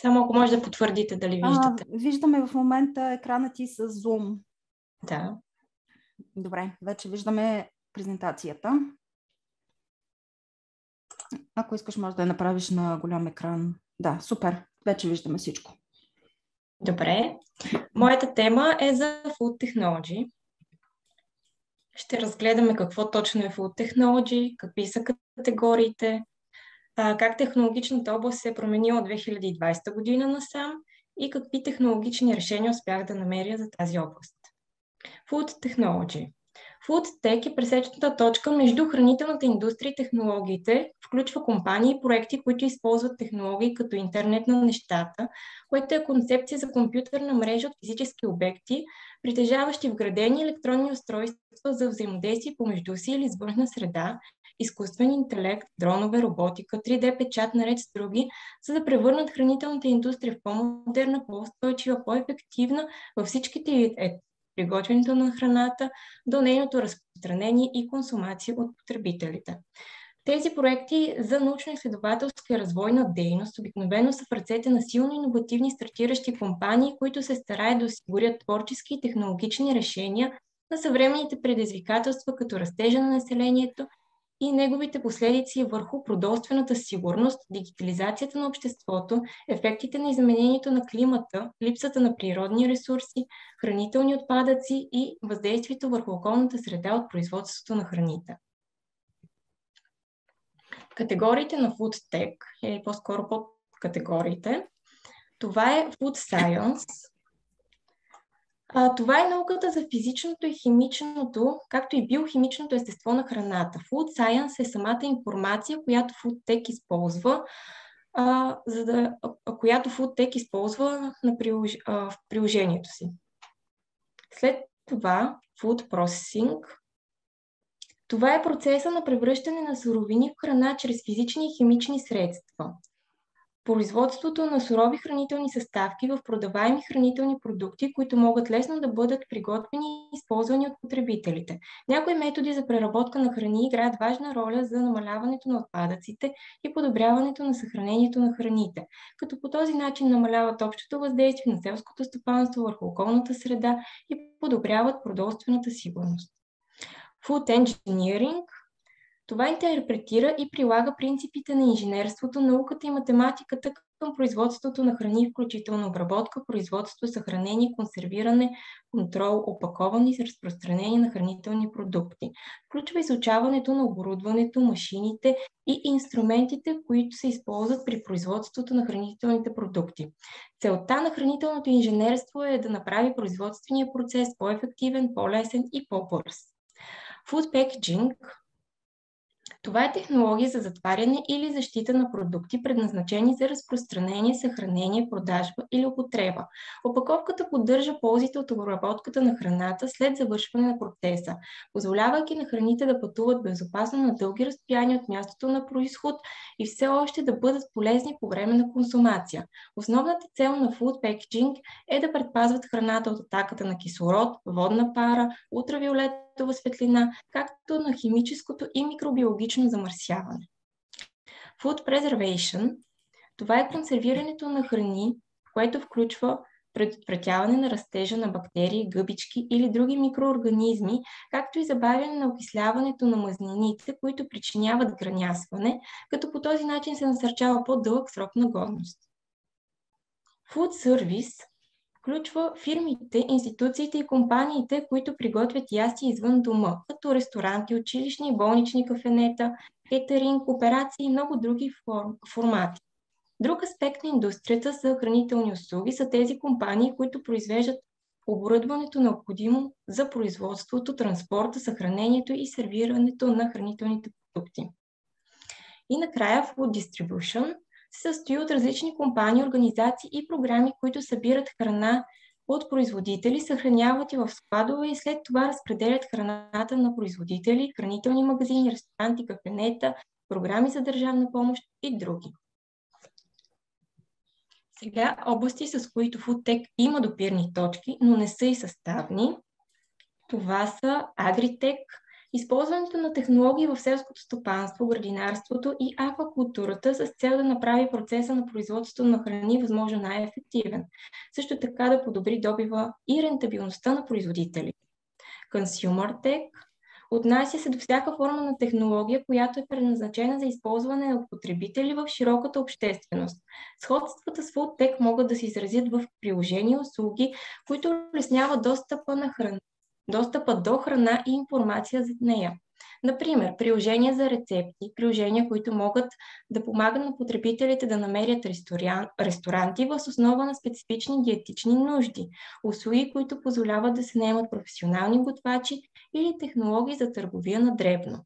Само ако може да потвърдите дали виждате. Виждаме в момента екрана ти с Zoom. Да. Добре, вече виждаме презентацията. Ако искаш, може да я направиш на голям екран. Да, супер. Вече виждаме всичко. Добре. Моята тема е за Food Technology. Ще разгледаме какво точно е Food Technology, какви са категориите, как технологичната област се е променила от 2020 година насам и какви технологични решения успях да намеря за тази област. Food Technology. Food Tech е пресечната точка между хранителната индустрия и технологиите, включва компании и проекти, които използват технологии като интернет на нещата, което е концепция за компютърна мрежа от физически обекти, притежаващи вградени електронни устройства за взаимодействие помежду си или с външна среда, изкуствен интелект, дронове, роботика, 3D печат наред с други, за да превърнат хранителната индустрия в по-модерна, по-устойчива, по-ефективна във всичките приготвянето на храната до нейното разпространение и консумация от потребителите. Тези проекти за научно-изследователска и развойна дейност обикновено са в ръцете на силно иновативни стартиращи компании, които се стараят да осигурят творчески и технологични решения на съвременните предизвикателства, като растежа на населението и неговите последици върху продоволствената сигурност, дигитализацията на обществото, ефектите на изменението на климата, липсата на природни ресурси, хранителни отпадъци и въздействието върху околната среда от производството на храните. Категориите на Food Tech, или по-скоро подкатегориите, това е Food Science. Това е науката за физичното и химичното, както и биохимичното естество на храната. Food Science е самата информация, която Food Tech използва, която Food Tech използва в приложението си. След това Food Processing. Това е процеса на превръщане на суровини в храна чрез физични и химични средства. Производството на сурови хранителни съставки в продаваеми хранителни продукти, които могат лесно да бъдат приготвени и използвани от потребителите. Някои методи за преработка на храни играят важна роля за намаляването на отпадъците и подобряването на съхранението на храните, като по този начин намаляват общото въздействие на селското стопанство върху околната среда и подобряват продоволствената сигурност. Food Engineering. Това интерпретира и прилага принципите на инженерството, науката и математиката към производството на храни, включително обработка, производство, съхранение, консервиране, контрол, опаковане и разпространение на хранителни продукти. Включва изучаването на оборудването, машините и инструментите, които се използват при производството на хранителните продукти. Целта на хранителното инженерство е да направи производствения процес по-ефективен, по-лесен и по-бърз. Food Packaging. Това е технология за затваряне или защита на продукти, предназначени за разпространение, съхранение, продажба или употреба. Опаковката поддържа ползите от обработката на храната след завършване на процеса, позволявайки на храните да пътуват безопасно на дълги разстояния от мястото на произход и все още да бъдат полезни по време на консумация. Основната цел на Food Packaging е да предпазват храната от атаката на кислород, водна пара, ултравиолетова светлина, както на химическото и микробиологично замърсяване. Food Preservation. Това е консервирането на храни, което включва предотвратяване на растежа на бактерии, гъбички или други микроорганизми, както и забавяне на окисляването на мазнините, които причиняват гранясване, като по този начин се насърчава по-дълъг срок на годност. Food Service включва фирмите, институциите и компаниите, които приготвят ястия извън дома, като ресторанти, училищни, болнични кафенета, кетеринг, операции и много други формати. Друг аспект на индустрията за хранителни услуги са тези компании, които произвеждат оборудването необходимо за производството, транспорта, съхранението и сервирането на хранителните продукти. И накрая Food Distribution се състои от различни компании, организации и програми, които събират храна от производители, съхраняват и в складове и след това разпределят храната на производители, хранителни магазини, ресторанти, кафенета, програми за държавна помощ и други. Сега области, с които FoodTech има допирни точки, но не са и съставни. Това са Agritech, Използването на технологии в селското стопанство, градинарството и аквакултурата с цел да направи процеса на производство на храни възможно най-ефективен. Също така да подобри добива и рентабилността на производителите. Consumer Tech отнася се до всяка форма на технология, която е предназначена за използване от потребители в широката общественост. Сходствата с Food Tech могат да се изразят в приложения и услуги, които улесняват достъпа до храна и информация за нея. Например, приложения за рецепти, приложения, които могат да помагат на потребителите да намерят ресторанти въз основа на специфични диетични нужди, услуги, които позволяват да се наемат професионални готвачи или технологии за търговия на дребно.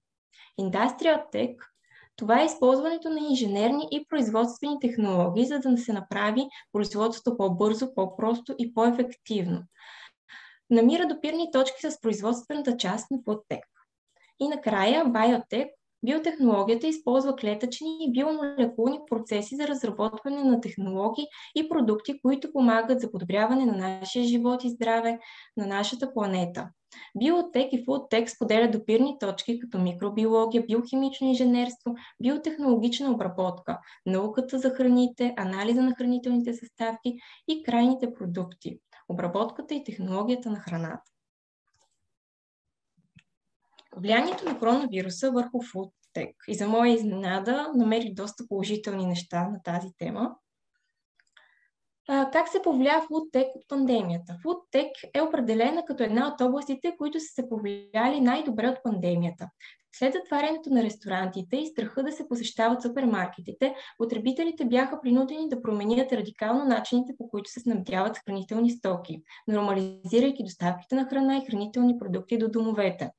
Industrial Tech – това е използването на инженерни и производствени технологии, за да се направи производството по-бързо, по-просто и по-ефективно. Намира допирни точки с производствената част на Food Tech. И накрая, Biotech, биотехнологията използва клетъчни и биомолекулни процеси за разработване на технологии и продукти, които помагат за подобряване на нашия живот и здраве на нашата планета. Биотек и Фудтек споделят допирни точки като микробиология, биохимично инженерство, биотехнологична обработка, науката за храните, анализа на хранителните съставки и крайните продукти, обработката и технологията на храната. Влиянието на коронавируса върху Foodtech. И за моя изненада намерих доста положителни неща на тази тема. Как се повлия Foodtech от пандемията? Foodtech е определена като една от областите, които са се повлияли най-добре от пандемията. След затварянето на ресторантите и страха да се посещават супермаркетите, потребителите бяха принудени да променят радикално начините, по които се снабдяват с хранителни стоки, нормализирайки доставките на храна и хранителни продукти до домовете.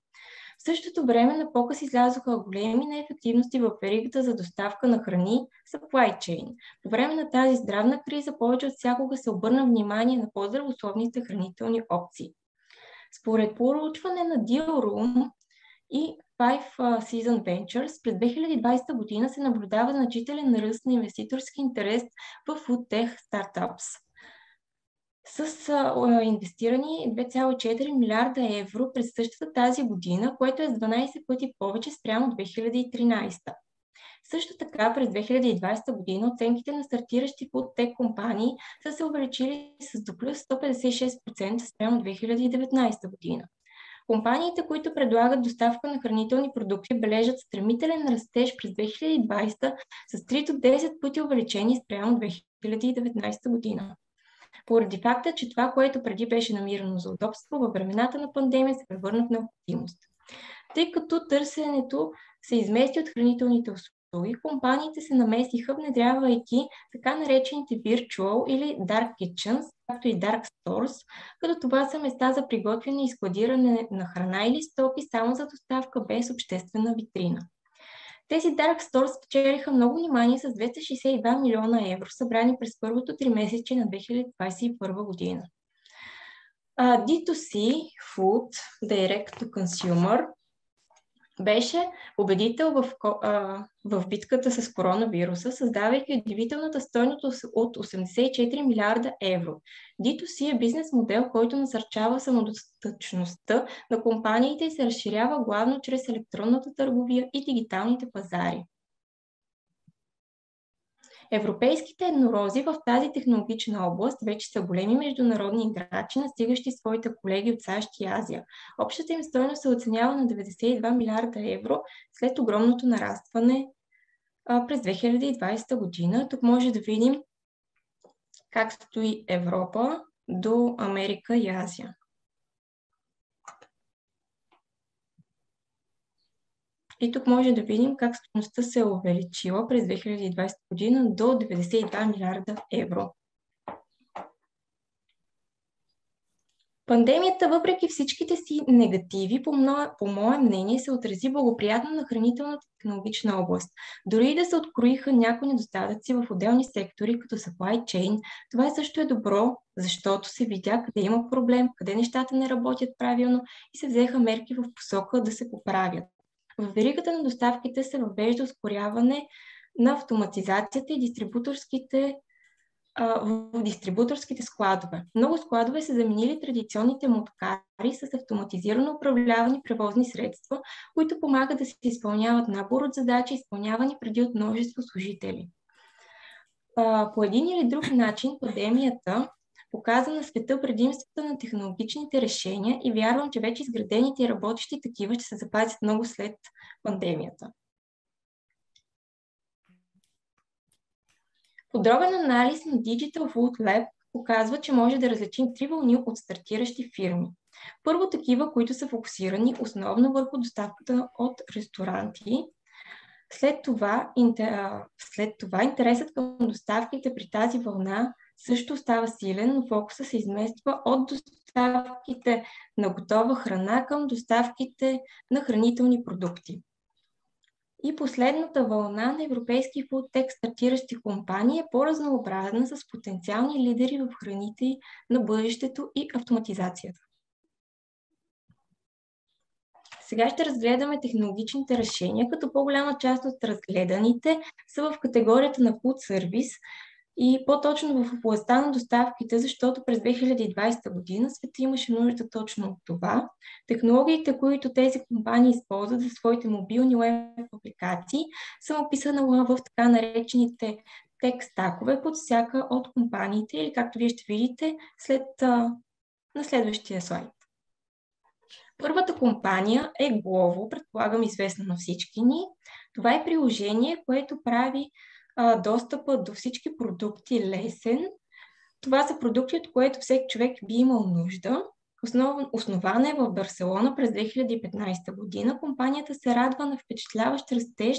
В същото време на показ излязоха големи неефективности в веригата за доставка на храни, supply chain. По време на тази здравна криза повече от всякога се обърна внимание на по-здравословните хранителни опции. Според проучване на Dealroom и Five Season Ventures, през 2020 година се наблюдава значителен ръст на инвеститорски интерес в foodtech стартапс, с инвестирани 2,4 милиарда евро през същата тази година, което е с 12 пъти повече спрямо 2013. Също така през 2020 година оценките на стартиращи фудтек компании са се увеличили с до плюс 156% спрямо 2019 година. Компаниите, които предлагат доставка на хранителни продукти, бележат стремителен растеж през 2020 с 3 до 10 пъти увеличение спрямо 2019 година. Поради факта, че това, което преди беше намирано за удобство, във времената на пандемия се превърна в необходимост. Тъй като търсенето се измести от хранителните услуги, компаниите се намесиха, внедрявайки така наречените virtual или dark kitchens, както и dark stores, като това са места за приготвяне и складиране на храна или стоки само за доставка без обществена витрина. Тези Dark Stores спечелиха много внимание с 262 милиона евро, събрани през първото тримесечие на 2021 година. D2C, Food, Direct to Consumer, беше победител в битката с коронавируса, създавайки удивителната стойност от 84 милиарда евро. D2C е бизнес модел, който насърчава самодостатъчността на компаниите и се разширява главно чрез електронната търговия и дигиталните пазари. Европейските еднорози в тази технологична област вече са големи международни играчи, настигащи своите колеги от САЩ и Азия. Общата им стойност се оценява на 92 милиарда евро след огромното нарастване през 2020 година. Тук може да видим как стои Европа до Америка и Азия. И тук може да видим как стойността се е увеличила през 2020 година до 92 милиарда евро. Пандемията, въпреки всичките си негативи, по мое мнение, се отрази благоприятно на хранителната технологична област. Дори и да се откроиха някои недостатъци в отделни сектори, като supply chain, това също е добро, защото се видя къде има проблем, къде нещата не работят правилно и се взеха мерки в посока да се поправят. В веригата на доставките се въвежда ускоряване на автоматизацията и дистрибуторските в дистрибуторските складове. Много складове са заменили традиционните мотокари с автоматизирано управлявани превозни средства, които помагат да се изпълняват набор от задачи, изпълнявани преди от множество служители. По един или друг начин пандемията показа на света предимствата на технологичните решения и вярвам, че вече изградените и работещи такива ще се запазят много след пандемията. Подробен анализ на Digital Food Lab показва, че може да различим три вълни от стартиращи фирми. Първо, такива, които са фокусирани основно върху доставката от ресторанти. След това интересът към доставките при тази вълна също става силен, но фокуса се измества от доставките на готова храна към доставките на хранителни продукти. И последната вълна на европейски фудтек стартиращи компании е по-разнообразна с потенциални лидери в храните на бъдещето и автоматизацията. Сега ще разгледаме технологичните решения, като по-голяма част от разгледаните са в категорията на food service и по-точно в областта на доставките, защото през 2020 година света имаше нужда точно от това. Технологиите, които тези компании използват за своите мобилни web апликации, съм описана в така наречените тек стакове под всяка от компаниите или както вие ще видите на следващия слайд. Първата компания е Glovo, предполагам известна на всички ни. Това е приложение, което прави достъпа до всички продукти лесен. Това са продукти, от които всеки човек би имал нужда. Основана е в Барселона през 2015 година. Компанията се радва на впечатляващ растеж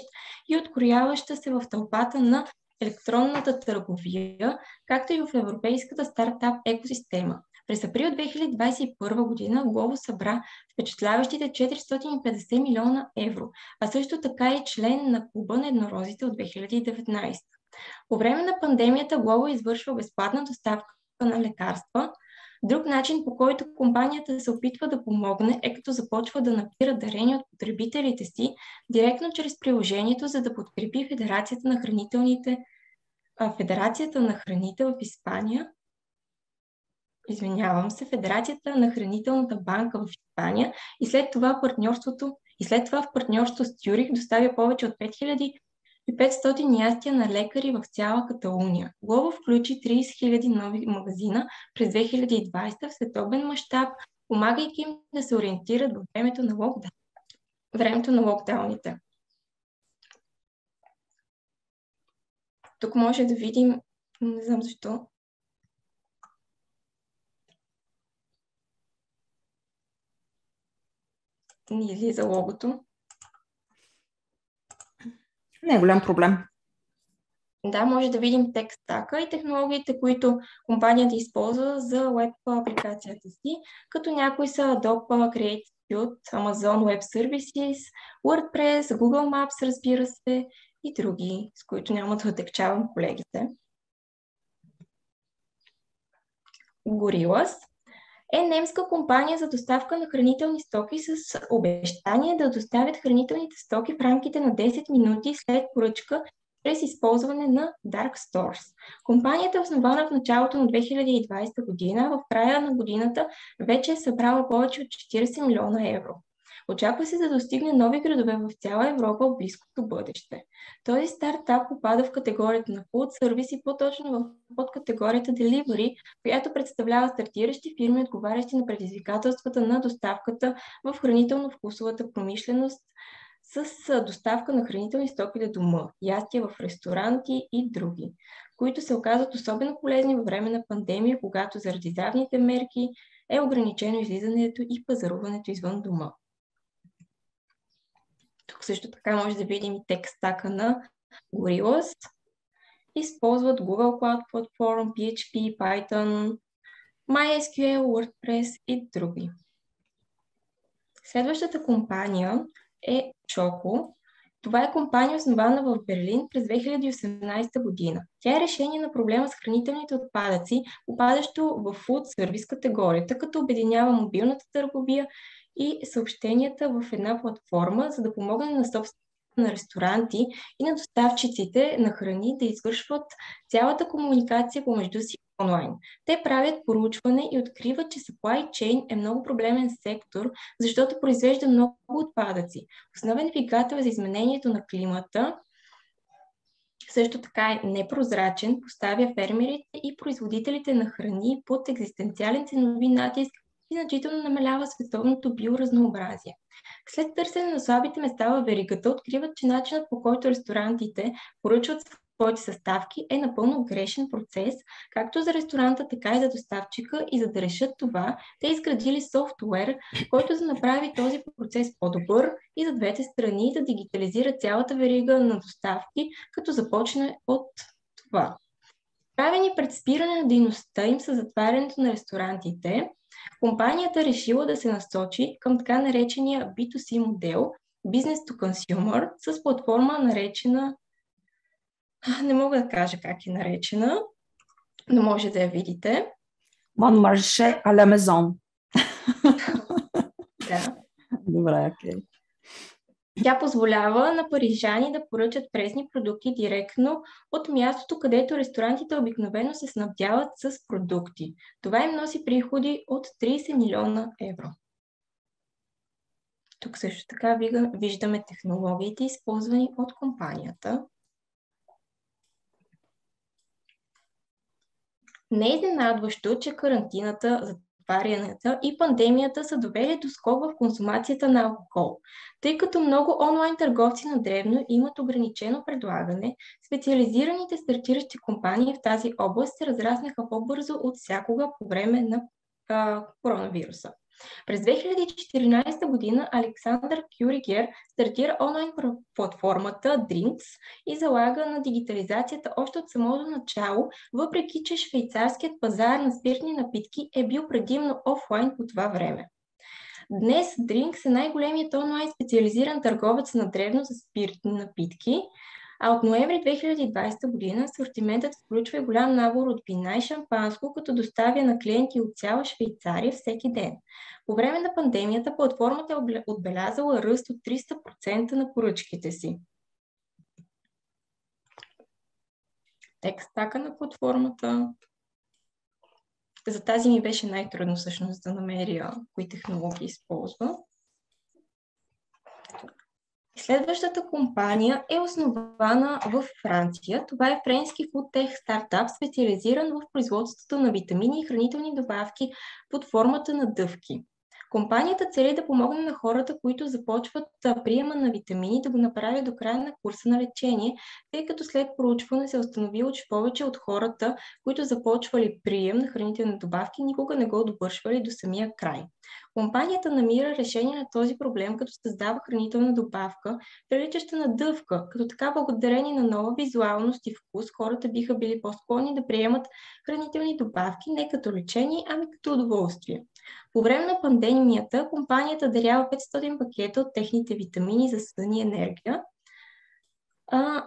и открояваща се в тълпата на електронната търговия, както и в европейската стартап екосистема. През април 2021 година Glovo събра впечатляващите 450 милиона евро, а също така и член на клуба на еднорозите от 2019. По време на пандемията Glovo извършва безплатна доставка на лекарства. Друг начин, по който компанията се опитва да помогне, е като започва да набира дарения от потребителите си директно чрез приложението, за да подкрепи Федерацията на храните в Испания. Федерацията на хранителната банка в Испания и след това в партньорство с Тюрих доставя повече от 5500 ястия на лекари в цяла Каталуния. Glovo включи 30 000 нови магазина през 2020 в световен мащаб, помагайки им да се ориентират във времето на локдауните. Тук може да видим, не знам защо, ни излиза логото. Не е голям проблем. Да, може да видим текст стака и технологиите, които компанията използва за веб апликацията си, като някои са Adobe Creative Suite, Amazon Web Services, WordPress, Google Maps, разбира се, и други, с които няма да отекчавам колегите. Gorillas е немска компания за доставка на хранителни стоки с обещание да доставят хранителните стоки в рамките на 10 минути след поръчка през използване на Dark Stores. Компанията е основана в началото на 2020 година, в края на годината вече е събрала повече от 40 милиона евро. Очаква се да достигне нови градове в цяла Европа в близкото бъдеще. Този стартап попада в категорията на Food Service и по-точно в подкатегорията Delivery, която представлява стартиращи фирми, отговарящи на предизвикателствата на доставката в хранително-вкусовата промишленост с доставка на хранителни стоки до дома, ястия в ресторанти и други, които се оказват особено полезни във време на пандемия, когато заради здравните мерки е ограничено излизането и пазаруването извън дома. Тук също така може да видим и текст стака на Gorillas. Използват Google Cloud Platform, PHP, Python, MySQL, WordPress и други. Следващата компания е Choco. Това е компания, основана в Берлин през 2018 година. Тя е решение на проблема с хранителните отпадъци, попадащо в Food Service категорията, като обединява мобилната търговия и съобщенията в една платформа, за да помогне на на ресторанти и на доставчиците на храни да извършват цялата комуникация помежду си онлайн. Те правят проучване и откриват, че supply chain е много проблемен сектор, защото произвежда много отпадъци. Основен двигател за изменението на климата също така е непрозрачен, поставя фермерите и производителите на храни под екзистенциален ценови натиск и значително намалява световното биоразнообразие. След търсене на слабите места във веригата, откриват, че начинът, по който ресторантите поръчват своите съставки, е напълно грешен процес, както за ресторанта, така и за доставчика, и за да решат това, те изградили софтуер, който да направи този процес по-добър и за двете страни да дигитализира цялата верига на доставки, като започне от това. Правени пред спиране на дейността им със затварянето на ресторантите, компанията решила да се насочи към така наречения B2C модел, Business to Consumer, с платформа наречена, не мога да кажа как е наречена, но може да я видите. Bon marché à la maison. Да. Добре, окей. Тя позволява на парижани да поръчат пресни продукти директно от мястото, където ресторантите обикновено се снабдяват с продукти. Това им носи приходи от 30 милиона евро. Тук също така виждаме технологиите, използвани от компанията. Не е изненадващо, че карантината, затварянията и пандемията са довели до скок в консумацията на алкохол. Тъй като много онлайн търговци на дребно имат ограничено предлагане, специализираните стартиращи компании в тази област се разраснаха по-бързо от всякога по време на коронавируса. През 2014 година Александър Кюригер стартира онлайн платформата Drinks и залага на дигитализацията още от самото начало, въпреки че швейцарският пазар на спиртни напитки е бил предимно офлайн по това време. Днес Drinks е най-големият онлайн специализиран търговец на дребно за спиртни напитки, а от ноември 2020 година асортиментът включва и голям набор от вина и шампанско, като доставя на клиенти от цяла Швейцария всеки ден. По време на пандемията платформата е отбелязала ръст от 300% на поръчките си. Текстака на платформата. За тази ми беше най-трудно всъщност да намеря кои технологии използва. Следващата компания е основана в Франция. Това е френски фудтех стартап, специализиран в производството на витамини и хранителни добавки под формата на дъвки. Компанията цели да помогне на хората, които започват приема на витамини, да го направят до края на курса на лечение, тъй като след проучване се е установило, че повече от хората, които започвали прием на хранителни добавки, никога не го довършвали до самия край. Компанията намира решение на този проблем, като създава хранителна добавка, приличаща на дъвка, като така благодарение на нова визуалност и вкус, хората биха били по-склонни да приемат хранителни добавки не като лечение, ами като удоволствие. По време на пандемията компанията дарява 500 пакета от техните витамини за сън и енергия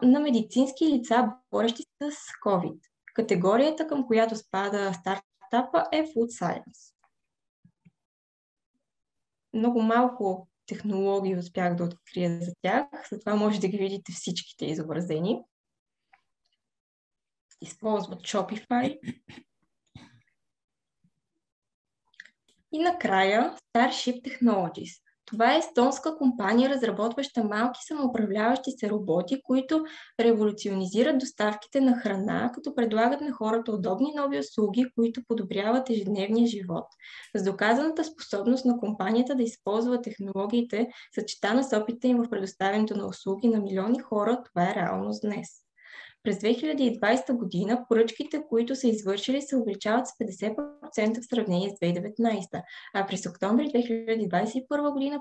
на медицински лица, борещи с COVID. Категорията, към която спада стартапа, е Food Science. Много малко технологии успях да открия за тях, затова може да ги видите всичките изобразени. Използват Shopify. И накрая Starship Technologies. Това е естонска компания, разработваща малки самоуправляващи се роботи, които революционизират доставките на храна, като предлагат на хората удобни нови услуги, които подобряват ежедневния живот. С доказаната способност на компанията да използва технологиите, съчетана с опита им в предоставянето на услуги на милиони хора, това е реалност днес. През 2020 година поръчките, които са извършили, се увеличават с 50% в сравнение с 2019, а през октомври 2021 година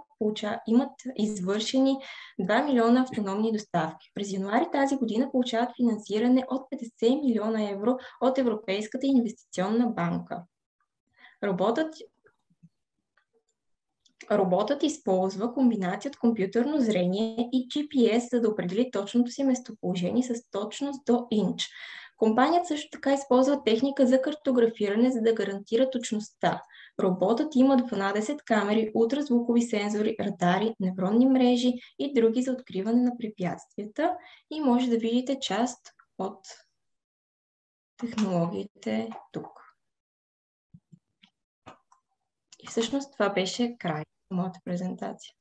имат извършени 2 милиона автономни доставки. През януари тази година получават финансиране от 50 милиона евро от Европейската инвестиционна банка. Роботът използва комбинация от компютърно зрение и GPS, за да определи точното си местоположение с точност до инч. Компанията също така използва техника за картографиране, за да гарантира точността. Роботът има 12 камери, ултразвукови сензори, радари, невронни мрежи и други за откриване на препятствията и може да видите част от технологиите тук. И всъщност това беше край на моята презентация.